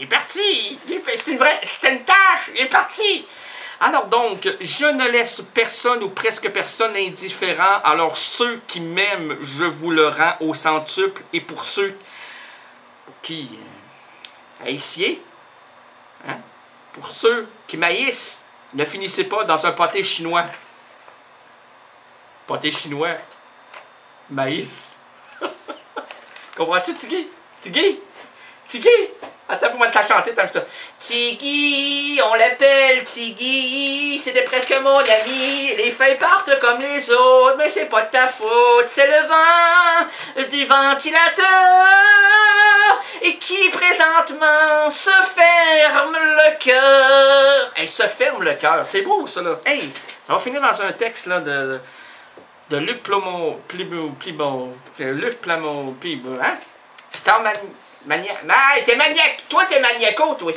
Il est parti. C'était une tâche. Il est parti. Alors donc, je ne laisse personne ou presque personne indifférent. Alors ceux qui m'aiment, je vous le rends au centuple. Et pour ceux qui haïssent, hein, pour ceux qui m'haïssent, ne finissez pas dans un pâté chinois. Pâté chinois. Maïs. Comprends-tu, Tiggy? Tiggy? Tiggy? Attends, pour moi de la chanter, t'as vu ça. Tiggy, on l'appelle Tiggy, c'était presque mon ami. Les feuilles partent comme les autres, mais c'est pas de ta faute. C'est le vent du ventilateur et qui présentement se ferme le cœur. Hey, se ferme le cœur, c'est beau ça là. Hey, ça va finir dans un texte là de Luc Plamont, Luc Plamont, hein? Starman. T'es maniaque! Toi, t'es maniaco, toi!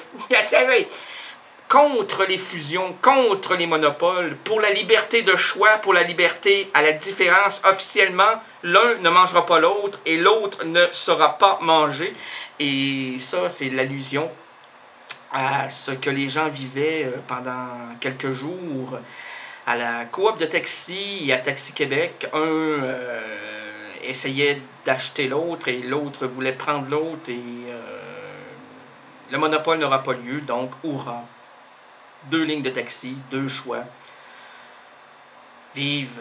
Contre les fusions, contre les monopoles, pour la liberté de choix, pour la liberté à la différence, officiellement, l'un ne mangera pas l'autre et l'autre ne sera pas mangé. Et ça, c'est l'allusion à ce que les gens vivaient pendant quelques jours à la coop de taxi et à Taxi Québec. Essayait d'acheter l'autre et l'autre voulait prendre l'autre et le monopole n'aura pas lieu, donc hurrah. 2 lignes de taxi, 2 choix. Vive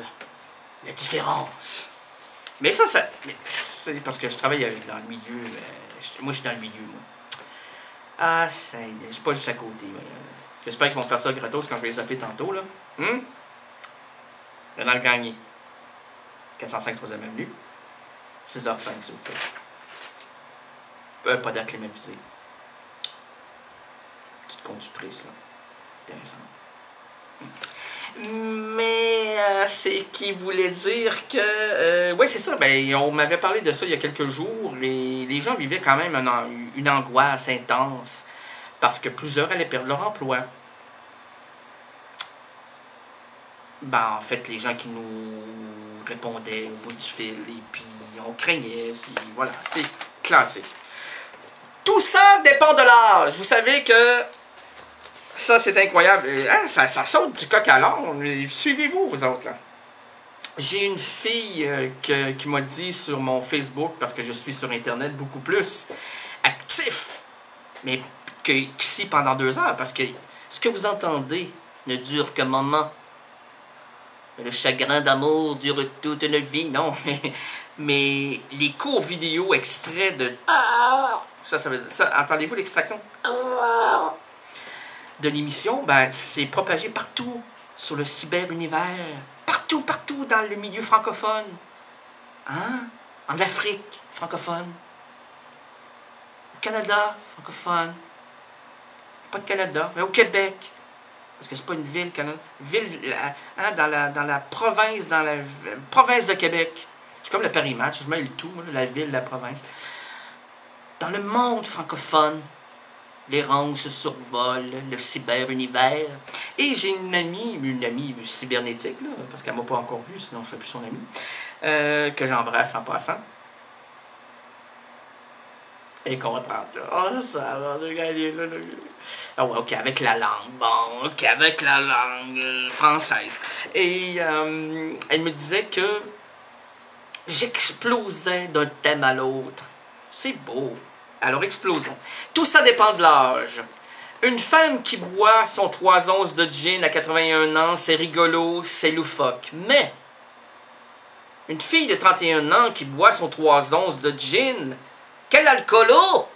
la différence. Mais ça c'est parce que je travaille dans le milieu. Moi, je suis dans le milieu, moi. Ah, ça, je suis pas juste à côté. J'espère qu'ils vont faire ça gratos quand je vais les appeler tantôt, là. Renal Gagné. 405 3e avenue. 6h05, s'il vous plaît. Pas d'air climatisé. Petite conductrice, là. Intéressant. Mais c'est qui voulait dire que... oui, c'est ça. Ben, on m'avait parlé de ça il y a quelques jours. Et les gens vivaient quand même une angoisse intense. Parce que plusieurs allaient perdre leur emploi. Ben, en fait, les gens qui nous répondaient au bout du fil. Et puis, on craignait. Puis voilà, c'est classique. Tout ça dépend de l'âge. Vous savez que... Ça, c'est incroyable. Hein, ça saute du coq à l'âne. Suivez-vous, vous autres, là. J'ai une fille qui m'a dit sur mon Facebook, parce que je suis sur Internet beaucoup plus actif, mais qu'ici pendant 2 heures, parce que ce que vous entendez ne dure qu'un moment. Le chagrin d'amour dure toute une vie, non. Mais les courts vidéos extraits de... Ça veut dire... Ça, entendez-vous l'extraction? De l'émission, ben, c'est propagé partout sur le cyber-univers, partout dans le milieu francophone. Hein? En Afrique, francophone. Au Canada, francophone. Pas de Canada, mais au Québec. Parce que c'est pas une ville, Canada. Ville, hein, dans la province, province de Québec. C'est comme le Paris Match, je mets le tout, la ville, la province. Dans le monde francophone. Les rangs se survolent, le cyber-univers. Et j'ai une amie cybernétique, là, parce qu'elle ne m'a pas encore vue, sinon je ne serais plus son amie, que j'embrasse en passant. Elle est contente, là. Oh, ça va, regarder, là. Ah ouais, ok, avec la langue, bon, ok, avec la langue française. Et elle me disait que j'explosais d'un thème à l'autre. C'est beau. Alors, explosons. Tout ça dépend de l'âge. Une femme qui boit son 3 onces de gin à 81 ans, c'est rigolo, c'est loufoque. Mais, une fille de 31 ans qui boit son 3 onces de gin, quel alcoolo!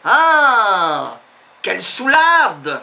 Ah! Quelle soularde!